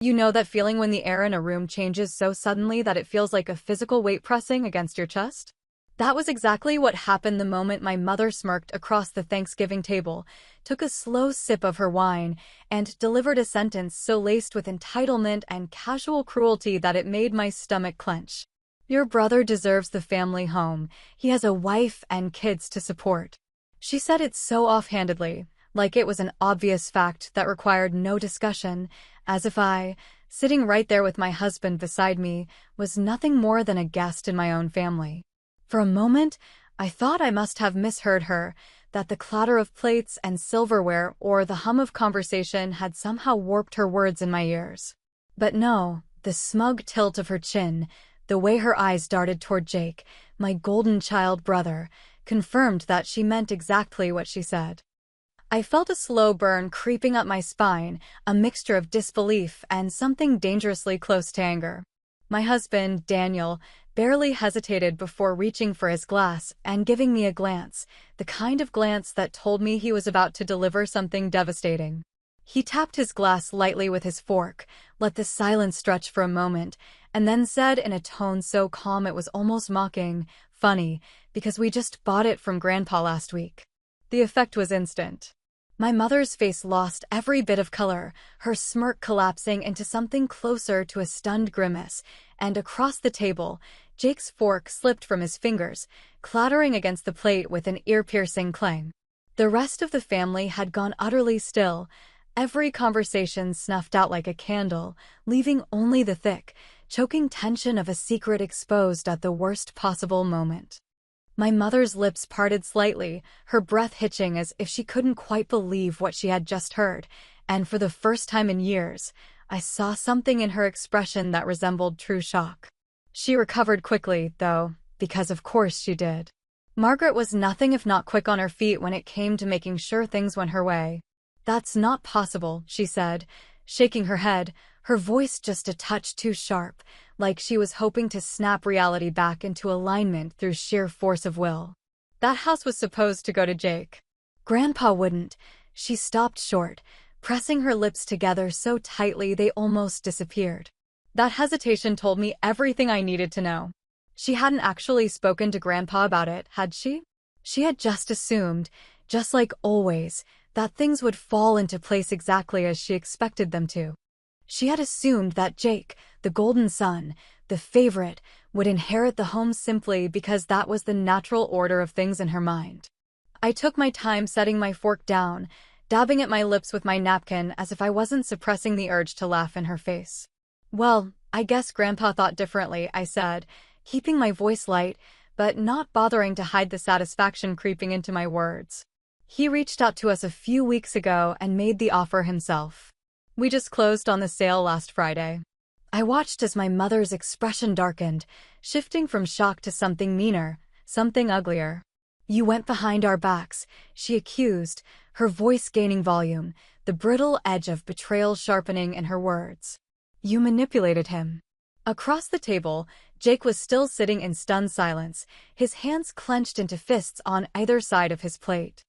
You know that feeling when the air in a room changes so suddenly that it feels like a physical weight pressing against your chest? That was exactly what happened the moment my mother smirked across the Thanksgiving table, took a slow sip of her wine, and delivered a sentence so laced with entitlement and casual cruelty that it made my stomach clench. Your brother deserves the family home. He has a wife and kids to support. She said it so offhandedly, like it was an obvious fact that required no discussion, as if I, sitting right there with my husband beside me, was nothing more than a guest in my own family. For a moment, I thought I must have misheard her, that the clatter of plates and silverware or the hum of conversation had somehow warped her words in my ears. But no, the smug tilt of her chin, the way her eyes darted toward Jake, my golden child brother, confirmed that she meant exactly what she said. I felt a slow burn creeping up my spine, a mixture of disbelief and something dangerously close to anger. My husband, Daniel, barely hesitated before reaching for his glass and giving me a glance, the kind of glance that told me he was about to deliver something devastating. He tapped his glass lightly with his fork, let the silence stretch for a moment, and then said in a tone so calm it was almost mocking, "Funny, because we just bought it from Grandpa last week." The effect was instant. My mother's face lost every bit of color, her smirk collapsing into something closer to a stunned grimace, and across the table, Jake's fork slipped from his fingers, clattering against the plate with an ear-piercing clang. The rest of the family had gone utterly still, every conversation snuffed out like a candle, leaving only the thick, choking tension of a secret exposed at the worst possible moment. My mother's lips parted slightly, her breath hitching as if she couldn't quite believe what she had just heard, and for the first time in years, I saw something in her expression that resembled true shock. She recovered quickly, though, because of course she did. Margaret was nothing if not quick on her feet when it came to making sure things went her way. "That's not possible," she said, shaking her head, her voice just a touch too sharp, like she was hoping to snap reality back into alignment through sheer force of will. "That house was supposed to go to Jake. Grandpa wouldn't." She stopped short, pressing her lips together so tightly they almost disappeared. That hesitation told me everything I needed to know. She hadn't actually spoken to Grandpa about it, had she? She had just assumed, just like always, that things would fall into place exactly as she expected them to. She had assumed that Jake, the golden son, the favorite, would inherit the home simply because that was the natural order of things in her mind. I took my time setting my fork down, dabbing at my lips with my napkin as if I wasn't suppressing the urge to laugh in her face. "Well, I guess Grandpa thought differently," I said, keeping my voice light, but not bothering to hide the satisfaction creeping into my words. "He reached out to us a few weeks ago and made the offer himself. We just closed on the sale last Friday." I watched as my mother's expression darkened, shifting from shock to something meaner, something uglier. "You went behind our backs," she accused, her voice gaining volume, the brittle edge of betrayal sharpening in her words. "You manipulated him." Across the table, Jake was still sitting in stunned silence, his hands clenched into fists on either side of his plate.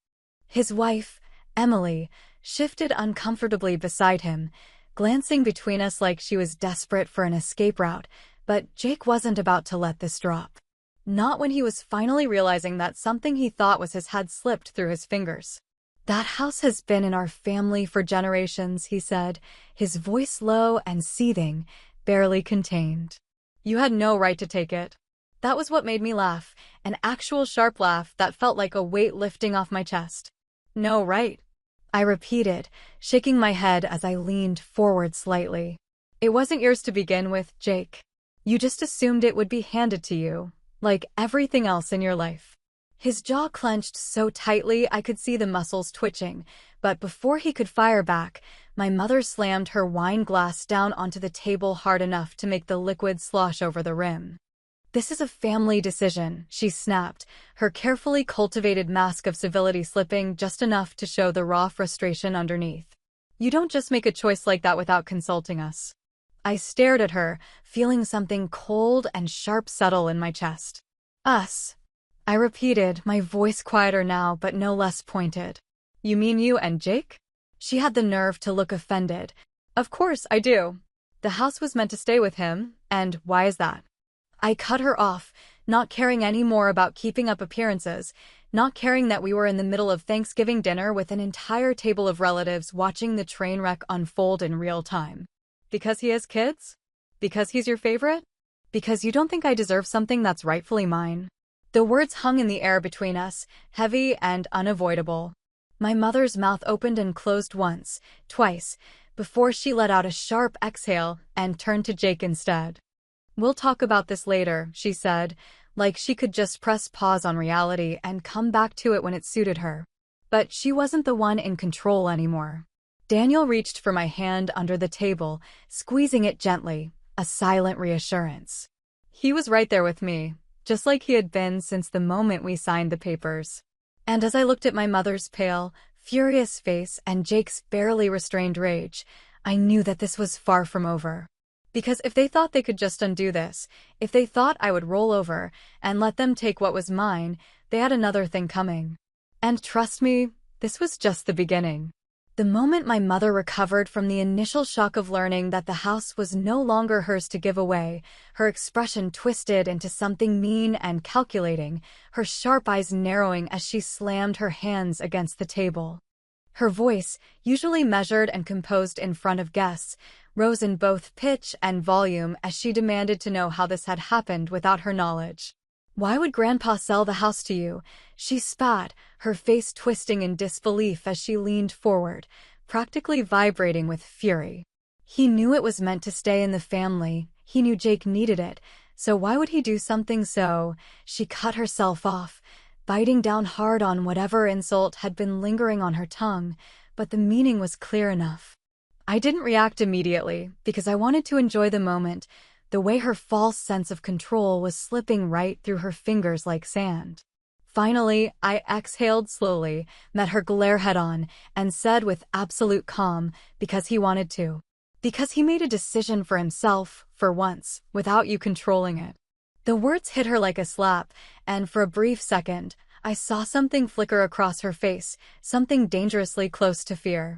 His wife, Emily, shifted uncomfortably beside him, glancing between us like she was desperate for an escape route, but Jake wasn't about to let this drop. Not when he was finally realizing that something he thought was his had slipped through his fingers. "That house has been in our family for generations," he said, his voice low and seething, barely contained. "You had no right to take it." That was what made me laugh, an actual sharp laugh that felt like a weight lifting off my chest. "No right?" I repeated, shaking my head as I leaned forward slightly. "It wasn't yours to begin with, Jake. You just assumed it would be handed to you, like everything else in your life." His jaw clenched so tightly I could see the muscles twitching, but before he could fire back, my mother slammed her wine glass down onto the table hard enough to make the liquid slosh over the rim. "This is a family decision," she snapped, her carefully cultivated mask of civility slipping just enough to show the raw frustration underneath. "You don't just make a choice like that without consulting us." I stared at her, feeling something cold and sharp settle in my chest. "Us," I repeated, my voice quieter now but no less pointed. "You mean you and Jake?" She had the nerve to look offended. "Of course I do. The house was meant to stay with him, and why is that? I cut her off, not caring any more about keeping up appearances, not caring that we were in the middle of Thanksgiving dinner with an entire table of relatives watching the train wreck unfold in real time. Because he has kids? Because he's your favorite? Because you don't think I deserve something that's rightfully mine? The words hung in the air between us, heavy and unavoidable. My mother's mouth opened and closed once, twice, before she let out a sharp exhale and turned to Jake instead. "We'll talk about this later," she said, like she could just press pause on reality and come back to it when it suited her. But she wasn't the one in control anymore. Daniel reached for my hand under the table, squeezing it gently, a silent reassurance. He was right there with me, just like he had been since the moment we signed the papers. And as I looked at my mother's pale, furious face and Jake's barely restrained rage, I knew that this was far from over. Because if they thought they could just undo this, if they thought I would roll over and let them take what was mine, they had another thing coming. And trust me, this was just the beginning. The moment my mother recovered from the initial shock of learning that the house was no longer hers to give away, her expression twisted into something mean and calculating, her sharp eyes narrowing as she slammed her hands against the table. Her voice, usually measured and composed in front of guests, rose in both pitch and volume as she demanded to know how this had happened without her knowledge. "Why would Grandpa sell the house to you?" she spat, her face twisting in disbelief as she leaned forward, practically vibrating with fury. He knew it was meant to stay in the family, he knew Jake needed it, so why would he do something so? She cut herself off, biting down hard on whatever insult had been lingering on her tongue, but the meaning was clear enough. I didn't react immediately, because I wanted to enjoy the moment, the way her false sense of control was slipping right through her fingers like sand. Finally, I exhaled slowly, met her glare head-on, and said with absolute calm, because he wanted to. Because he made a decision for himself, for once, without you controlling it. The words hit her like a slap, and for a brief second, I saw something flicker across her face, something dangerously close to fear.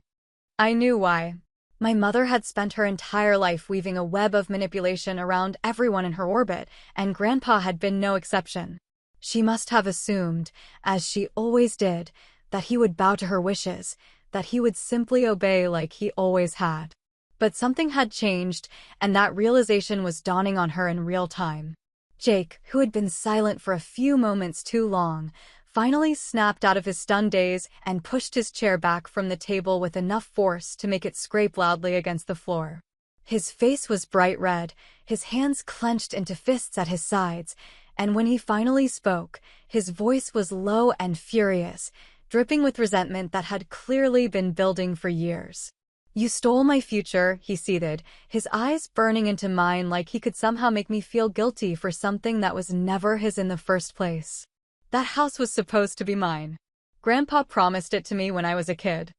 I knew why. My mother had spent her entire life weaving a web of manipulation around everyone in her orbit, and Grandpa had been no exception. She must have assumed, as she always did, that he would bow to her wishes, that he would simply obey like he always had. But something had changed, and that realization was dawning on her in real time. Jake, who had been silent for a few moments too long, finally snapped out of his stunned daze and pushed his chair back from the table with enough force to make it scrape loudly against the floor. His face was bright red, his hands clenched into fists at his sides, and when he finally spoke, his voice was low and furious, dripping with resentment that had clearly been building for years. "You stole my future," he seethed, his eyes burning into mine like he could somehow make me feel guilty for something that was never his in the first place. "That house was supposed to be mine. Grandpa promised it to me when I was a kid.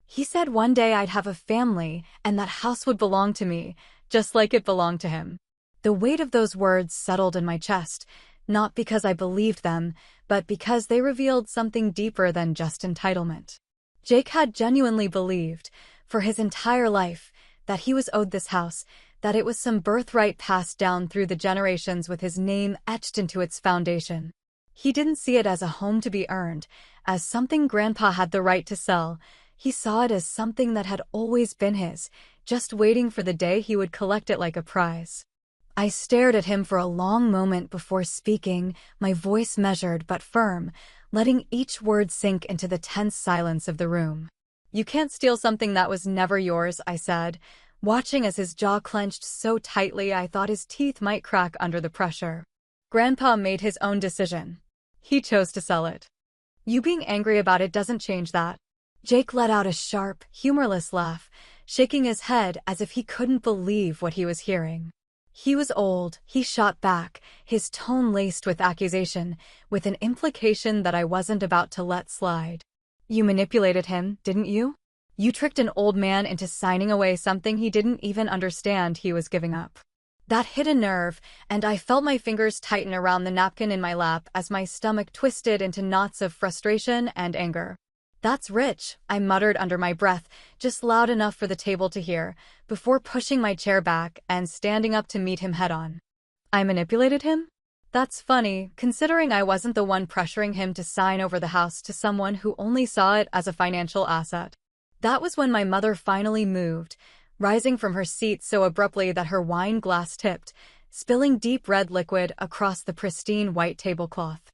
He said one day I'd have a family and that house would belong to me, just like it belonged to him." The weight of those words settled in my chest, not because I believed them, but because they revealed something deeper than just entitlement. Jake had genuinely believed, for his entire life, that he was owed this house, that it was some birthright passed down through the generations with his name etched into its foundation. He didn't see it as a home to be earned, as something Grandpa had the right to sell. He saw it as something that had always been his, just waiting for the day he would collect it like a prize. I stared at him for a long moment before speaking, my voice measured but firm, letting each word sink into the tense silence of the room. "You can't steal something that was never yours," I said, watching as his jaw clenched so tightly I thought his teeth might crack under the pressure. "Grandpa made his own decision. He chose to sell it. You being angry about it doesn't change that." Jake let out a sharp, humorless laugh, shaking his head as if he couldn't believe what he was hearing. "He was old," he shot back, his tone laced with accusation, with an implication that I wasn't about to let slide. "You manipulated him, didn't you? You tricked an old man into signing away something he didn't even understand he was giving up." That hit a nerve, and I felt my fingers tighten around the napkin in my lap as my stomach twisted into knots of frustration and anger. That's rich, I muttered under my breath, just loud enough for the table to hear, before pushing my chair back and standing up to meet him head-on. I manipulated him? That's funny, considering I wasn't the one pressuring him to sign over the house to someone who only saw it as a financial asset. That was when my mother finally moved, rising from her seat so abruptly that her wine glass tipped, spilling deep red liquid across the pristine white tablecloth.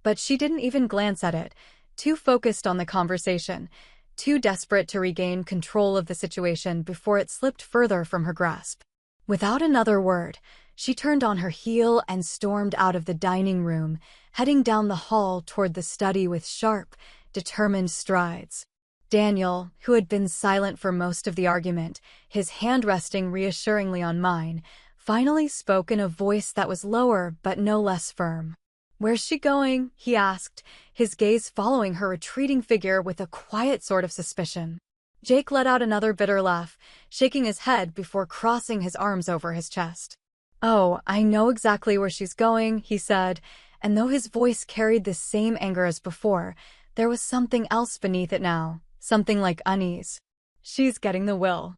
But she didn't even glance at it, too focused on the conversation, too desperate to regain control of the situation before it slipped further from her grasp. Without another word, she turned on her heel and stormed out of the dining room, heading down the hall toward the study with sharp, determined strides. Daniel, who had been silent for most of the argument, his hand resting reassuringly on mine, finally spoke in a voice that was lower but no less firm. "Where's she going?" he asked, his gaze following her retreating figure with a quiet sort of suspicion. Jake let out another bitter laugh, shaking his head before crossing his arms over his chest. "Oh, I know exactly where she's going," he said, and though his voice carried the same anger as before, there was something else beneath it now, something like unease. "She's getting the will."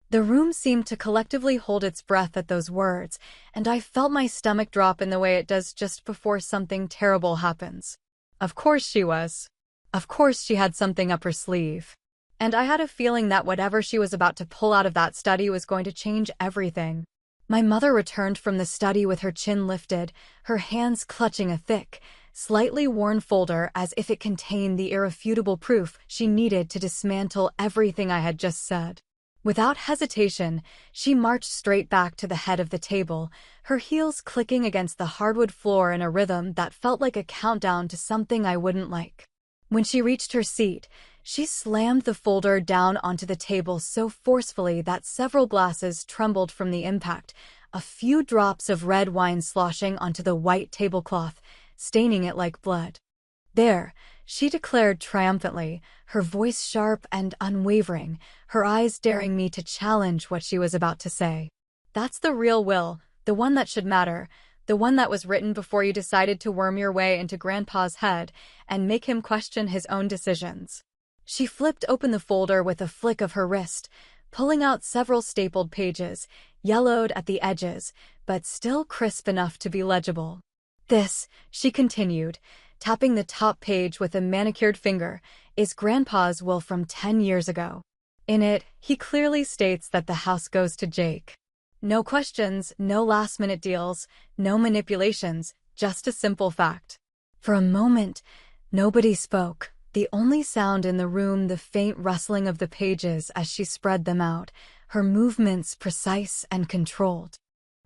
The room seemed to collectively hold its breath at those words, and I felt my stomach drop in the way it does just before something terrible happens. Of course she was. Of course she had something up her sleeve. And I had a feeling that whatever she was about to pull out of that study was going to change everything. My mother returned from the study with her chin lifted, her hands clutching a thick, slightly worn folder as if it contained the irrefutable proof she needed to dismantle everything I had just said. Without hesitation, she marched straight back to the head of the table, her heels clicking against the hardwood floor in a rhythm that felt like a countdown to something I wouldn't like. When she reached her seat, she slammed the folder down onto the table so forcefully that several glasses trembled from the impact, a few drops of red wine sloshing onto the white tablecloth, staining it like blood. "There," she declared triumphantly, her voice sharp and unwavering, her eyes daring me to challenge what she was about to say. "That's the real will, the one that should matter, the one that was written before you decided to worm your way into Grandpa's head and make him question his own decisions." She flipped open the folder with a flick of her wrist, pulling out several stapled pages, yellowed at the edges, but still crisp enough to be legible. "This," she continued, tapping the top page with a manicured finger, "is Grandpa's will from 10 years ago. In it, he clearly states that the house goes to Jake. No questions, no last-minute deals, no manipulations, just a simple fact." For a moment, nobody spoke, the only sound in the room the faint rustling of the pages as she spread them out, her movements precise and controlled.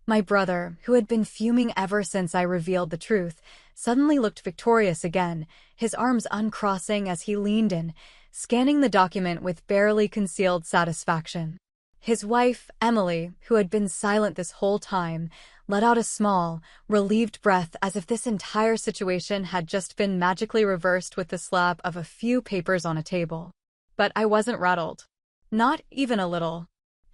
My brother, who had been fuming ever since I revealed the truth, suddenly looked victorious again, his arms uncrossing as he leaned in, scanning the document with barely concealed satisfaction. His wife, Emily, who had been silent this whole time, let out a small, relieved breath as if this entire situation had just been magically reversed with the slap of a few papers on a table. But I wasn't rattled. Not even a little.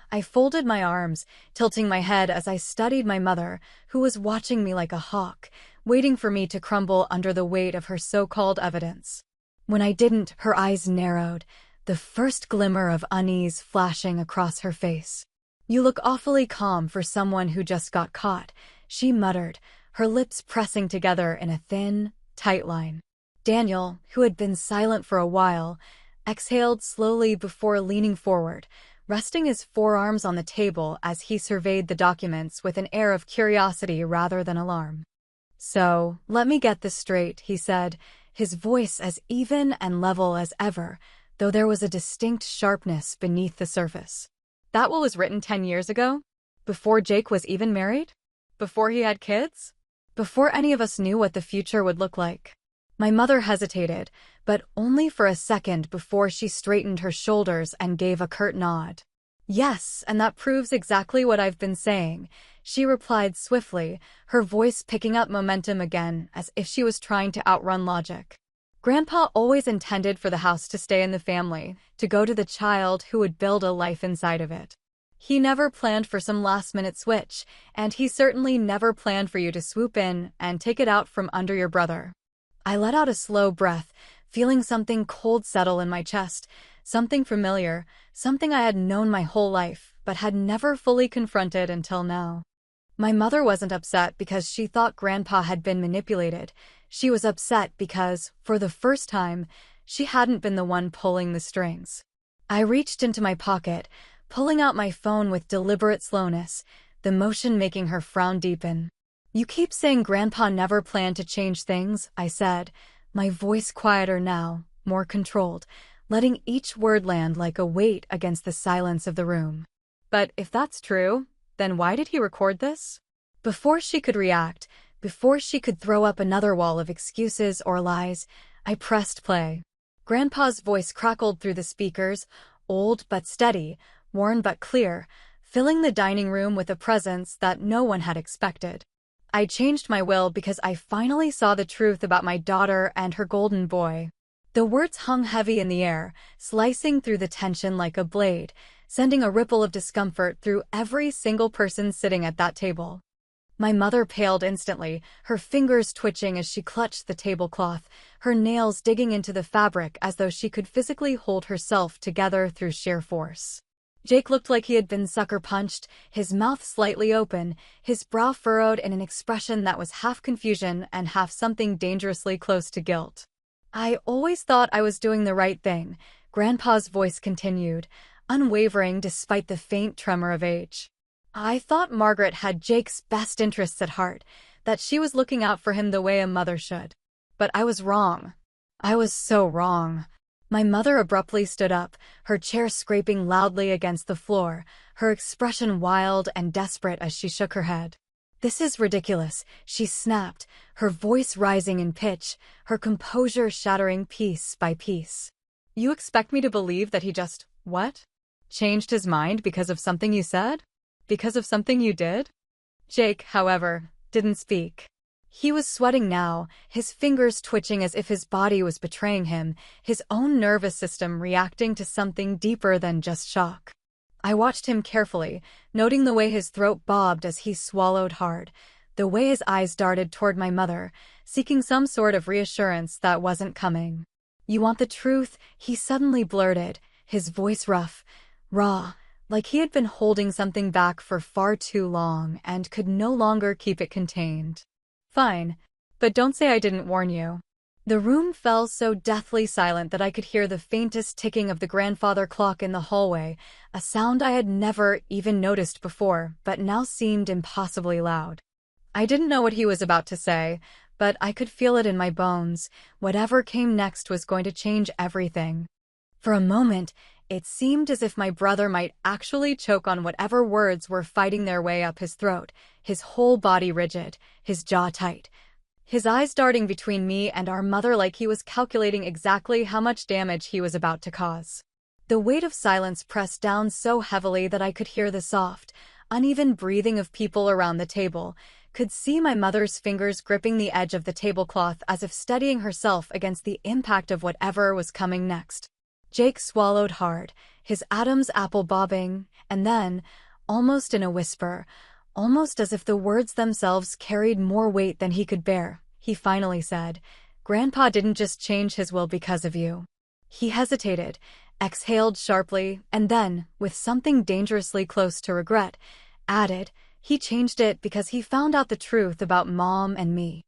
I folded my arms, tilting my head as I studied my mother, who was watching me like a hawk, waiting for me to crumble under the weight of her so-called evidence. When I didn't, her eyes narrowed, the first glimmer of unease flashing across her face. "You look awfully calm for someone who just got caught," she muttered, her lips pressing together in a thin, tight line. Daniel, who had been silent for a while, exhaled slowly before leaning forward, resting his forearms on the table as he surveyed the documents with an air of curiosity rather than alarm. "So, let me get this straight," he said, his voice as even and level as ever, though there was a distinct sharpness beneath the surface. "That will was written 10 years ago? Before Jake was even married? Before he had kids? Before any of us knew what the future would look like?" My mother hesitated, but only for a second before she straightened her shoulders and gave a curt nod. "Yes, and that proves exactly what I've been saying," she replied swiftly, her voice picking up momentum again as if she was trying to outrun logic. "Grandpa always intended for the house to stay in the family, to go to the child who would build a life inside of it. He never planned for some last-minute switch, and he certainly never planned for you to swoop in and take it out from under your brother." I let out a slow breath, feeling something cold settle in my chest, something familiar, something I had known my whole life, but had never fully confronted until now. My mother wasn't upset because she thought Grandpa had been manipulated. She was upset because, for the first time, she hadn't been the one pulling the strings. I reached into my pocket, pulling out my phone with deliberate slowness, the motion making her frown deepen. "You keep saying Grandpa never planned to change things," I said, my voice quieter now, more controlled, letting each word land like a weight against the silence of the room. "But if that's true, then why did he record this?" Before she could react, before she could throw up another wall of excuses or lies, I pressed play. Grandpa's voice crackled through the speakers, old but steady, worn but clear, filling the dining room with a presence that no one had expected. I changed my will because I finally saw the truth about my daughter and her golden boy. The words hung heavy in the air, slicing through the tension like a blade, sending a ripple of discomfort through every single person sitting at that table. My mother paled instantly, her fingers twitching as she clutched the tablecloth, her nails digging into the fabric as though she could physically hold herself together through sheer force. Jake looked like he had been sucker-punched, his mouth slightly open, his brow furrowed in an expression that was half confusion and half something dangerously close to guilt. "I always thought I was doing the right thing," Grandpa's voice continued, unwavering despite the faint tremor of age. "I thought Margaret had Jake's best interests at heart, that she was looking out for him the way a mother should. But I was wrong. I was so wrong." My mother abruptly stood up, her chair scraping loudly against the floor, her expression wild and desperate as she shook her head. "This is ridiculous," she snapped, her voice rising in pitch, her composure shattering piece by piece. "You expect me to believe that he just, what? Changed his mind because of something you said? Because of something you did?" Jake, however, didn't speak. He was sweating now, his fingers twitching as if his body was betraying him, his own nervous system reacting to something deeper than just shock. I watched him carefully, noting the way his throat bobbed as he swallowed hard, the way his eyes darted toward my mother, seeking some sort of reassurance that wasn't coming. "You want the truth?" he suddenly blurted, his voice rough, raw, like he had been holding something back for far too long and could no longer keep it contained. "Fine, but don't say I didn't warn you." The room fell so deathly silent that I could hear the faintest ticking of the grandfather clock in the hallway, a sound I had never even noticed before, but now seemed impossibly loud. I didn't know what he was about to say, but I could feel it in my bones. Whatever came next was going to change everything. For a moment, it seemed as if my brother might actually choke on whatever words were fighting their way up his throat, his whole body rigid, his jaw tight, his eyes darting between me and our mother like he was calculating exactly how much damage he was about to cause. The weight of silence pressed down so heavily that I could hear the soft, uneven breathing of people around the table, could see my mother's fingers gripping the edge of the tablecloth as if steadying herself against the impact of whatever was coming next. Jake swallowed hard, his Adam's apple bobbing, and then, almost in a whisper, almost as if the words themselves carried more weight than he could bear, he finally said, "Grandpa didn't just change his will because of you." He hesitated, exhaled sharply, and then, with something dangerously close to regret, added, "He changed it because he found out the truth about Mom and me."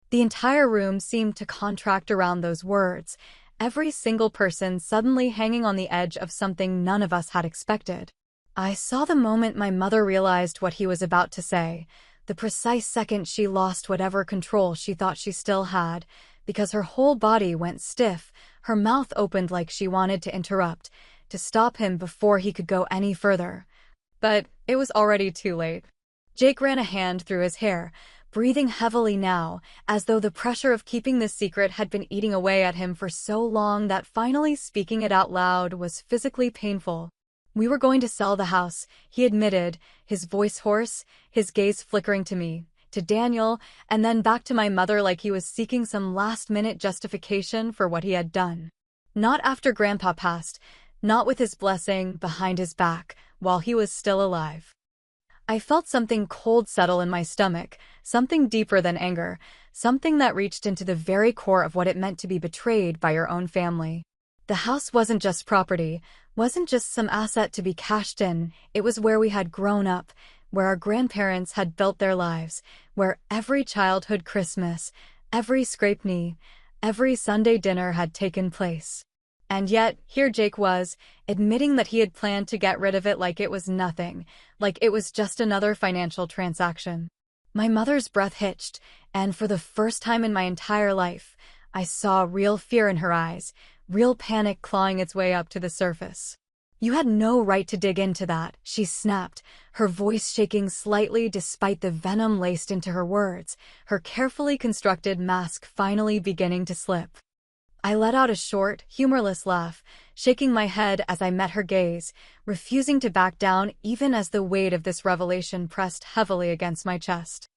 The entire room seemed to contract around those words, every single person suddenly hanging on the edge of something none of us had expected. I saw the moment my mother realized what he was about to say, the precise second she lost whatever control she thought she still had, because her whole body went stiff, her mouth opened like she wanted to interrupt, to stop him before he could go any further. But it was already too late. Jake ran a hand through his hair, breathing heavily now, as though the pressure of keeping this secret had been eating away at him for so long that finally speaking it out loud was physically painful. "We were going to sell the house," he admitted, his voice hoarse, his gaze flickering to me, to Daniel, and then back to my mother like he was seeking some last-minute justification for what he had done. Not after Grandpa passed, not with his blessing behind his back, while he was still alive. I felt something cold settle in my stomach, something deeper than anger, something that reached into the very core of what it meant to be betrayed by your own family. The house wasn't just property, wasn't just some asset to be cashed in, it was where we had grown up, where our grandparents had built their lives, where every childhood Christmas, every scraped knee, every Sunday dinner had taken place. And yet, here Jake was, admitting that he had planned to get rid of it like it was nothing, like it was just another financial transaction. My mother's breath hitched, and for the first time in my entire life, I saw real fear in her eyes, real panic clawing its way up to the surface. "You had no right to dig into that," she snapped, her voice shaking slightly despite the venom laced into her words, her carefully constructed mask finally beginning to slip. I let out a short, humorless laugh, shaking my head as I met her gaze, refusing to back down even as the weight of this revelation pressed heavily against my chest.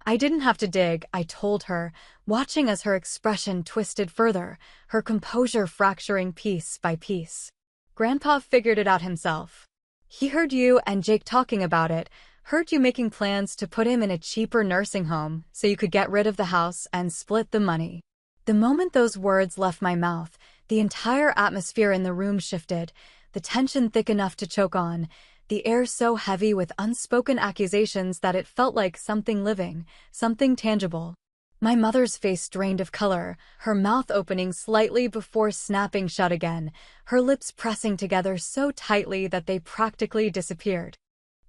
I didn't have to dig, I told her, watching as her expression twisted further, her composure fracturing piece by piece. "Grandpa figured it out himself. He heard you and Jake talking about it, heard you making plans to put him in a cheaper nursing home so you could get rid of the house and split the money." The moment those words left my mouth, the entire atmosphere in the room shifted, the tension thick enough to choke on, the air so heavy with unspoken accusations that it felt like something living, something tangible. My mother's face drained of color, her mouth opening slightly before snapping shut again, her lips pressing together so tightly that they practically disappeared.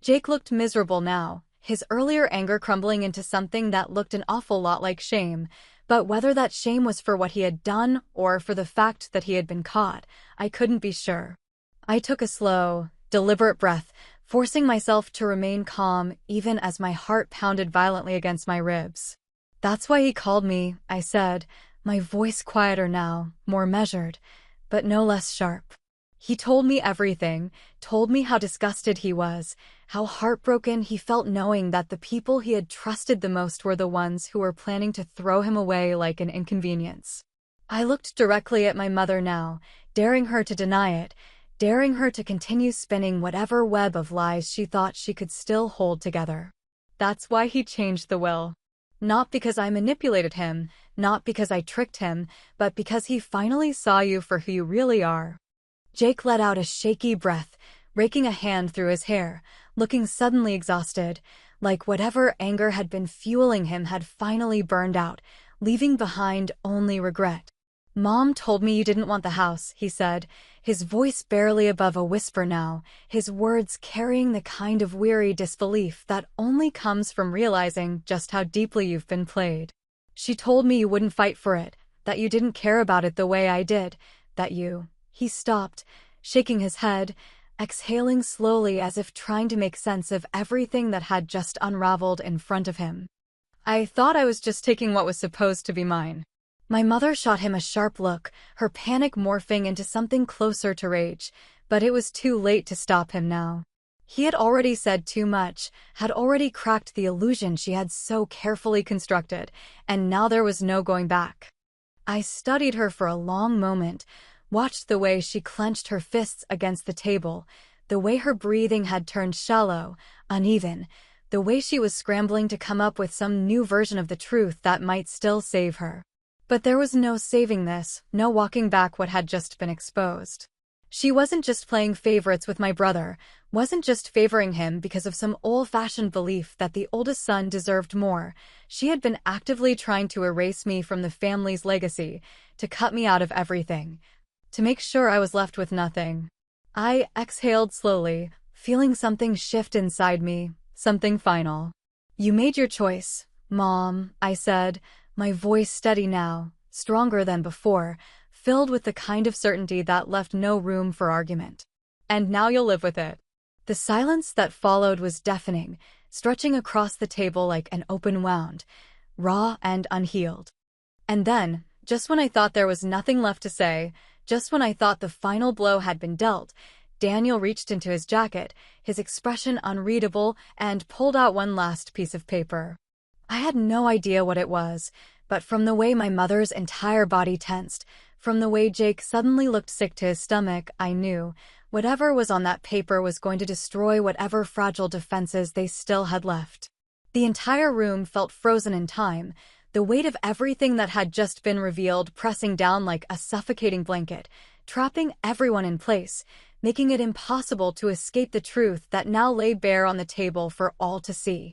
Jake looked miserable now, his earlier anger crumbling into something that looked an awful lot like shame. But whether that shame was for what he had done or for the fact that he had been caught, I couldn't be sure. I took a slow, deliberate breath, forcing myself to remain calm even as my heart pounded violently against my ribs. "That's why he called me," I said, my voice quieter now, more measured, but no less sharp. "He told me everything, told me how disgusted he was, how heartbroken he felt knowing that the people he had trusted the most were the ones who were planning to throw him away like an inconvenience." I looked directly at my mother now, daring her to deny it, daring her to continue spinning whatever web of lies she thought she could still hold together. "That's why he changed the will. Not because I manipulated him, not because I tricked him, but because he finally saw you for who you really are." Jake let out a shaky breath, raking a hand through his hair, looking suddenly exhausted, like whatever anger had been fueling him had finally burned out, leaving behind only regret. "Mom told me you didn't want the house," he said, his voice barely above a whisper now, his words carrying the kind of weary disbelief that only comes from realizing just how deeply you've been played. "She told me you wouldn't fight for it, that you didn't care about it the way I did, that you—" He stopped, shaking his head, exhaling slowly as if trying to make sense of everything that had just unraveled in front of him. "I thought I was just taking what was supposed to be mine." My mother shot him a sharp look, her panic morphing into something closer to rage, but it was too late to stop him now. He had already said too much, had already cracked the illusion she had so carefully constructed, and now there was no going back. I studied her for a long moment, watched the way she clenched her fists against the table, the way her breathing had turned shallow, uneven, the way she was scrambling to come up with some new version of the truth that might still save her. But there was no saving this, no walking back what had just been exposed. She wasn't just playing favorites with my brother, wasn't just favoring him because of some old-fashioned belief that the oldest son deserved more. She had been actively trying to erase me from the family's legacy, to cut me out of everything, to make sure I was left with nothing. I exhaled slowly, feeling something shift inside me, something final. "You made your choice, Mom," I said, my voice steady now, stronger than before, filled with the kind of certainty that left no room for argument. "And now you'll live with it." The silence that followed was deafening, stretching across the table like an open wound, raw and unhealed. And then, just when I thought there was nothing left to say, just when I thought the final blow had been dealt, Daniel reached into his jacket, his expression unreadable, and pulled out one last piece of paper. I had no idea what it was, but from the way my mother's entire body tensed, from the way Jake suddenly looked sick to his stomach, I knew, Whatever was on that paper was going to destroy whatever fragile defenses they still had left. The entire room felt frozen in time, the weight of everything that had just been revealed pressing down like a suffocating blanket, trapping everyone in place, making it impossible to escape the truth that now lay bare on the table for all to see.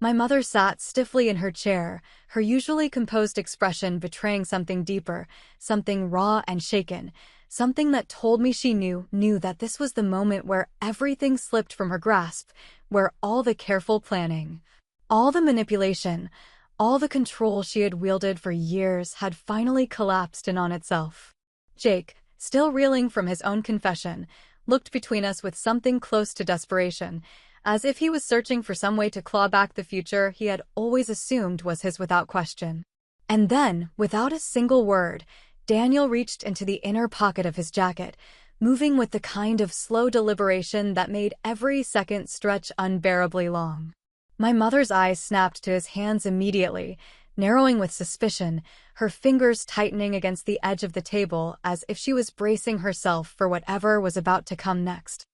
My mother sat stiffly in her chair, her usually composed expression betraying something deeper, something raw and shaken, something that told me she knew that this was the moment where everything slipped from her grasp, where all the careful planning, all the manipulation, all the control she had wielded for years had finally collapsed in on itself. Jake, still reeling from his own confession, looked between us with something close to desperation, as if he was searching for some way to claw back the future he had always assumed was his without question. And then, without a single word, Daniel reached into the inner pocket of his jacket, moving with the kind of slow deliberation that made every second stretch unbearably long. My mother's eyes snapped to his hands immediately, narrowing with suspicion, her fingers tightening against the edge of the table as if she was bracing herself for whatever was about to come next.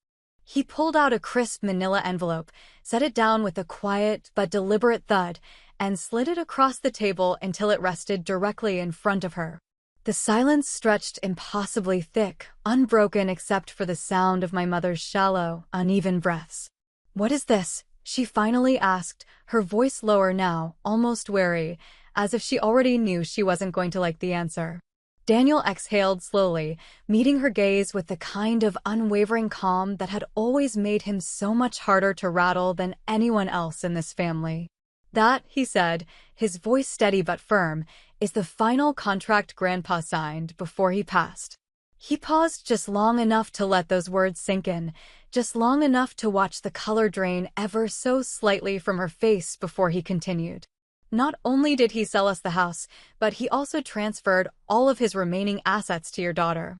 He pulled out a crisp manila envelope, set it down with a quiet but deliberate thud, and slid it across the table until it rested directly in front of her. The silence stretched impossibly thick, unbroken except for the sound of my mother's shallow, uneven breaths. "What is this?" she finally asked, her voice lower now, almost wary, as if she already knew she wasn't going to like the answer. Daniel exhaled slowly, meeting her gaze with the kind of unwavering calm that had always made him so much harder to rattle than anyone else in this family. "That," he said, his voice steady but firm, "is the final contract Grandpa signed before he passed." He paused just long enough to let those words sink in, just long enough to watch the color drain ever so slightly from her face before he continued. "Not only did he sell us the house, but he also transferred all of his remaining assets to your daughter."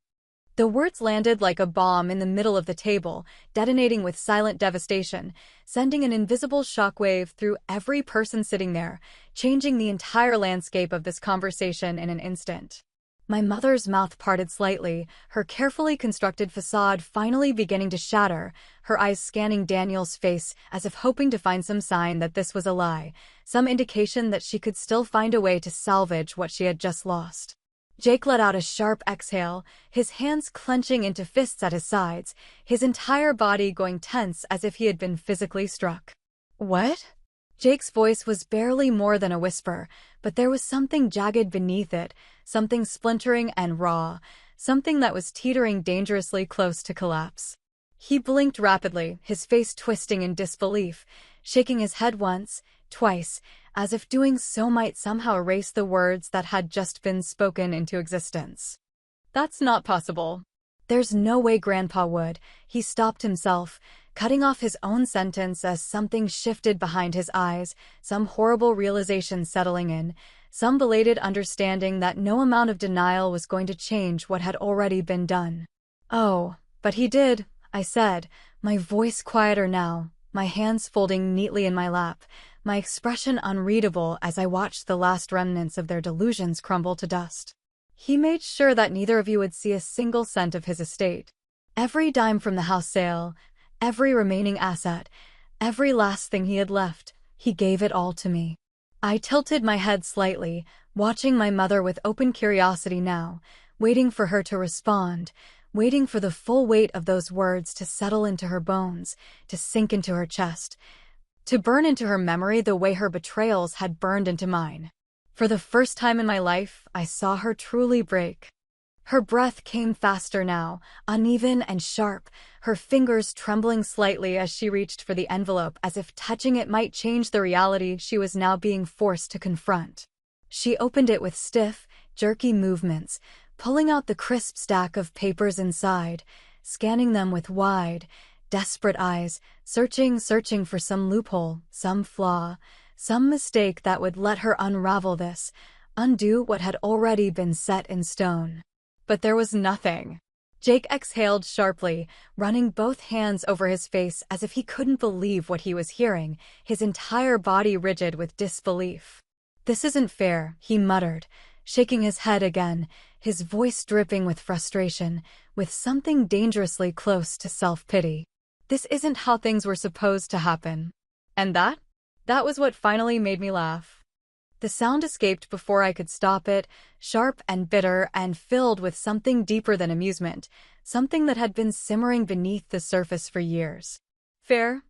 The words landed like a bomb in the middle of the table, detonating with silent devastation, sending an invisible shockwave through every person sitting there, changing the entire landscape of this conversation in an instant. My mother's mouth parted slightly, her carefully constructed facade finally beginning to shatter, her eyes scanning Daniel's face as if hoping to find some sign that this was a lie, some indication that she could still find a way to salvage what she had just lost. Jake let out a sharp exhale, his hands clenching into fists at his sides, his entire body going tense as if he had been physically struck. "What?" Jake's voice was barely more than a whisper, but there was something jagged beneath it, something splintering and raw, something that was teetering dangerously close to collapse. He blinked rapidly, his face twisting in disbelief, shaking his head once, twice, as if doing so might somehow erase the words that had just been spoken into existence. "That's not possible." "There's no way Grandpa would." He stopped himself, cutting off his own sentence as something shifted behind his eyes, some horrible realization settling in, some belated understanding that no amount of denial was going to change what had already been done. "Oh, but he did," I said, my voice quieter now, my hands folding neatly in my lap, my expression unreadable as I watched the last remnants of their delusions crumble to dust. "He made sure that neither of you would see a single cent of his estate. Every dime from the house sale, every remaining asset, every last thing he had left, he gave it all to me." I tilted my head slightly, watching my mother with open curiosity now, waiting for her to respond, waiting for the full weight of those words to settle into her bones, to sink into her chest, to burn into her memory the way her betrayals had burned into mine. For the first time in my life, I saw her truly break. Her breath came faster now, uneven and sharp, her fingers trembling slightly as she reached for the envelope as if touching it might change the reality she was now being forced to confront. She opened it with stiff, jerky movements, pulling out the crisp stack of papers inside, scanning them with wide, desperate eyes, searching for some loophole, some flaw, some mistake that would let her unravel this, undo what had already been set in stone. But there was nothing. Jake exhaled sharply, running both hands over his face as if he couldn't believe what he was hearing, his entire body rigid with disbelief. "This isn't fair," he muttered, shaking his head again, his voice dripping with frustration, with something dangerously close to self-pity. This isn't how things were supposed to happen. And that was what finally made me laugh. The sound escaped before I could stop it, sharp and bitter and filled with something deeper than amusement, something that had been simmering beneath the surface for years. Fair?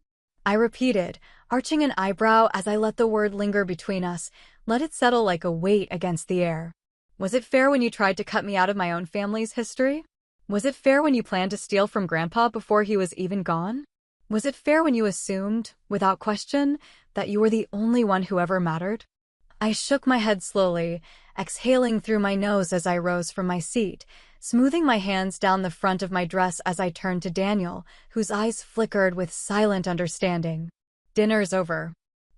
I repeated, arching an eyebrow as I let the word linger between us, let it settle like a weight against the air. Was it fair when you tried to cut me out of my own family's history? Was it fair when you planned to steal from Grandpa before he was even gone? Was it fair when you assumed, without question, that you were the only one who ever mattered? I shook my head slowly, exhaling through my nose as I rose from my seat, smoothing my hands down the front of my dress as I turned to Daniel, whose eyes flickered with silent understanding. Dinner's over.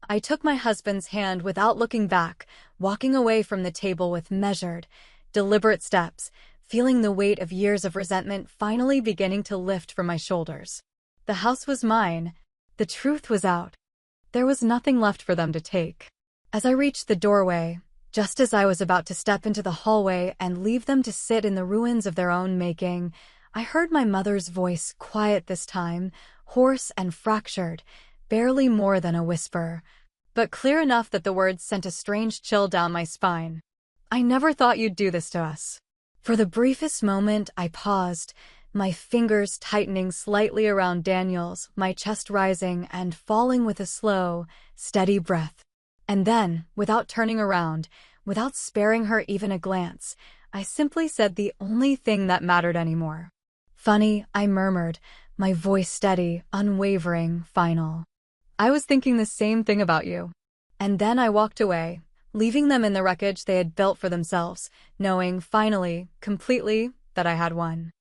I took my husband's hand without looking back, walking away from the table with measured, deliberate steps, feeling the weight of years of resentment finally beginning to lift from my shoulders. The house was mine. The truth was out. There was nothing left for them to take. As I reached the doorway, just as I was about to step into the hallway and leave them to sit in the ruins of their own making, I heard my mother's voice, quiet this time, hoarse and fractured, barely more than a whisper, but clear enough that the words sent a strange chill down my spine. "I never thought you'd do this to us." For the briefest moment, I paused, my fingers tightening slightly around Daniel's, my chest rising and falling with a slow, steady breath. And then, without turning around, without sparing her even a glance, I simply said the only thing that mattered anymore. "Funny," I murmured, my voice steady, unwavering, final. "I was thinking the same thing about you." And then I walked away, leaving them in the wreckage they had built for themselves, knowing, finally, completely, that I had won.